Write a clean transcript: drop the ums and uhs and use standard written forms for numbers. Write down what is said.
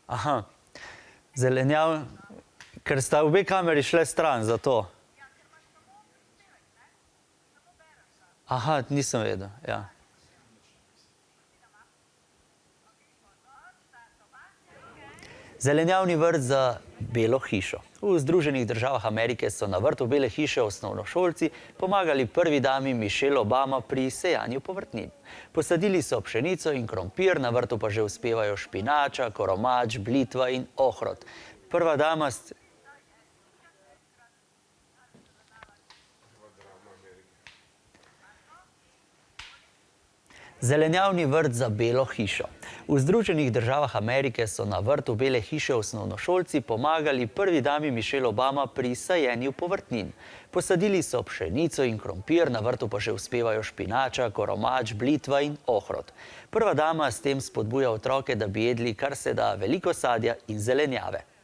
Aha, zelenjav, ker sta obe kameri šle stran, zato. Aha, nisem vedel, ja. Zelenjavni vrt za Belo hišo. V Združenih državah Amerike so na vrtu Bele hiše osnovnošolci pomagali prvi dami Michelle Obama pri sejanju povrtnin. Posadili so pšenico in krompir, na vrtu pa že uspevajo špinača, koromač, blitva in ohrovt. Prva dama... Zelenjavni vrt za Belo hišo. V Združenih državah Amerike so na vrtu Bele hiše osnovnošolci pomagali prvi dami Michelle Obama pri sajenju povrtnin. Posadili so pšenico in krompir, na vrtu pa že uspevajo špinača, koromač, blitva in ohrovt. Prva dama s tem spodbuja otroke, da bi jedli kar se da veliko sadja in zelenjave.